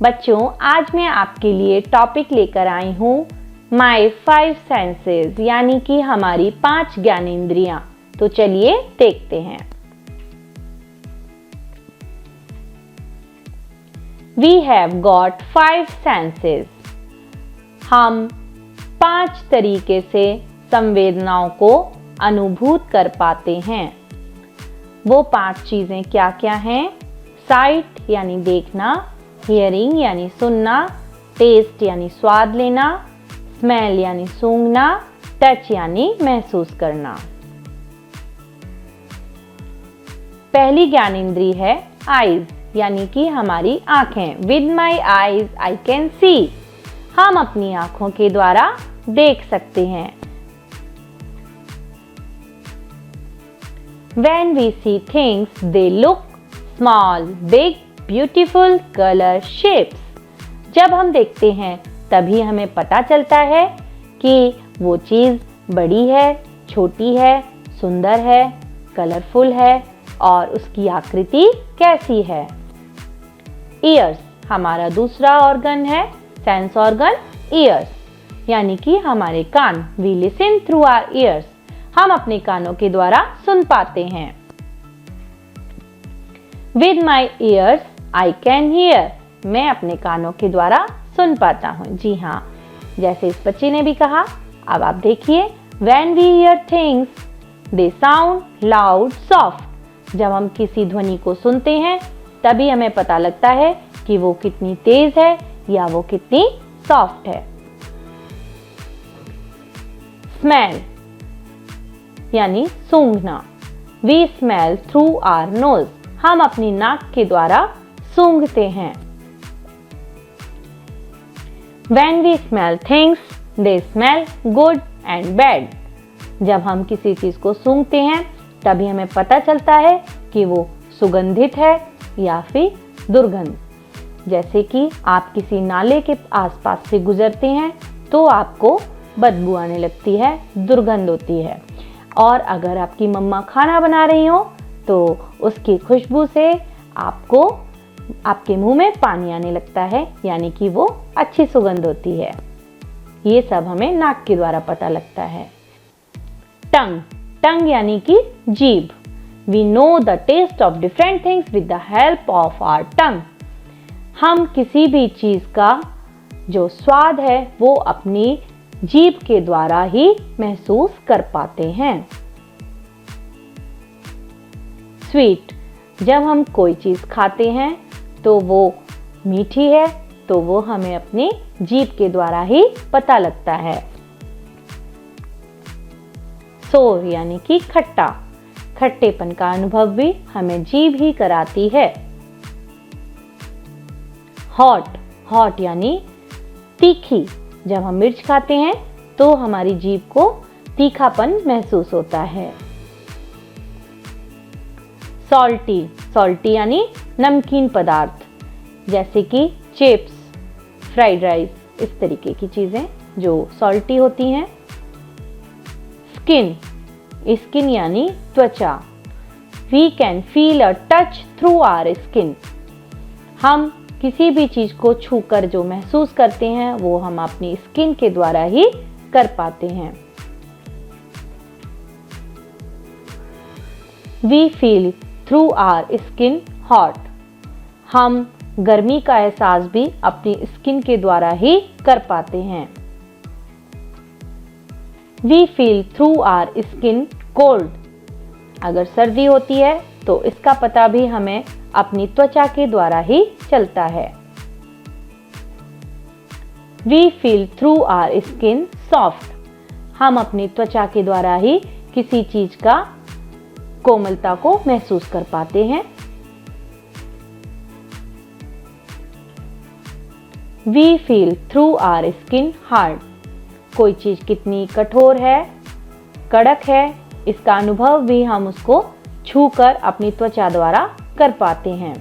बच्चों, आज मैं आपके लिए टॉपिक लेकर आई हूँ माई 5 सेंसेस यानी कि हमारी 5 ज्ञानेंद्रियां। तो चलिए देखते हैं। We have got 5 senses. हम 5 तरीके से संवेदनाओं को अनुभूत कर पाते हैं। वो 5 चीजें क्या क्या हैं? साइट यानी देखना, हियरिंग यानी सुनना, टेस्ट यानी स्वाद लेना, स्मेल यानी सूंघना, टच यानी महसूस करना। पहली ज्ञानेंद्रिय है आईज यानी कि हमारी आंखें। With my eyes I can see. हम अपनी आंखों के द्वारा देख सकते हैं। When we see things, they look small, big, beautiful, color, shapes. जब हम देखते हैं तभी हमें पता चलता है कि वो चीज़ बड़ी है, छोटी है, सुंदर है, कलरफुल है और उसकी आकृति कैसी है। ईयर्स हमारा दूसरा ऑर्गन है, सेंस ऑर्गन ईयर्स यानी कि हमारे कान। We listen through our ears. हम अपने कानों के द्वारा सुन पाते हैं। With my ears I can hear. मैं अपने कानों के द्वारा सुन पाता हूँ। जी हाँ, जैसे इस बच्चे ने भी कहा। अब आप देखिए, When we hear things, they sound loud, soft. जब हम किसी ध्वनि को सुनते हैं तभी हमें पता लगता है कि वो कितनी तेज है या वो कितनी सॉफ्ट है। स्मेल यानी सूंघना। We smell through our nose. हम अपनी नाक के द्वारा सूंघते हैं। When we smell things, they smell good and bad. जब हम किसी चीज को सूंघते हैं तभी हमें पता चलता है कि वो सुगंधित है या फिर दुर्गंध। जैसे कि आप किसी नाले के आसपास से गुजरते हैं तो आपको बदबू आने लगती है, दुर्गंध होती है। और अगर आपकी मम्मा खाना बना रही हो तो उसकी खुशबू से आपको आपके मुंह में पानी आने लगता है, यानी कि वो अच्छी सुगंध होती है। ये सब हमें नाक के द्वारा पता लगता है। टंग, टंग यानी कि जीभ। We know the taste of different things with the help of our tongue. हम किसी भी चीज का जो स्वाद है वो अपनी जीभ के द्वारा ही महसूस कर पाते हैं। स्वीट, जब हम कोई चीज खाते हैं तो वो मीठी है तो वो हमें अपनी जीभ के द्वारा ही पता लगता है। सोर यानी कि खट्टा, खट्टेपन का अनुभव भी हमें जीभ ही कराती है। हॉट, हॉट यानी तीखी। जब हम मिर्च खाते हैं तो हमारी जीभ को तीखापन महसूस होता है। सॉल्टी, सॉल्टी यानी नमकीन पदार्थ, जैसे कि चिप्स, फ्राइड राइस, इस तरीके की चीजें जो सॉल्टी होती हैं। स्किन, स्किन यानी त्वचा। We can feel a touch through our skin. हम किसी भी चीज को छूकर जो महसूस करते हैं वो हम अपनी स्किन के द्वारा ही कर पाते हैं। We feel through our skin hot. हम गर्मी का एहसास भी अपनी स्किन के द्वारा ही कर पाते हैं। We feel through our skin cold. अगर सर्दी होती है तो इसका पता भी हमें अपनी त्वचा के द्वारा ही चलता है। We feel through our skin soft. हम अपनी त्वचा के द्वारा ही किसी चीज का कोमलता को महसूस कर पाते हैं। We feel through our skin hard. कोई चीज कितनी कठोर है, कड़क है, इसका अनुभव भी हम उसको छूकर अपनी त्वचा द्वारा कर पाते हैं।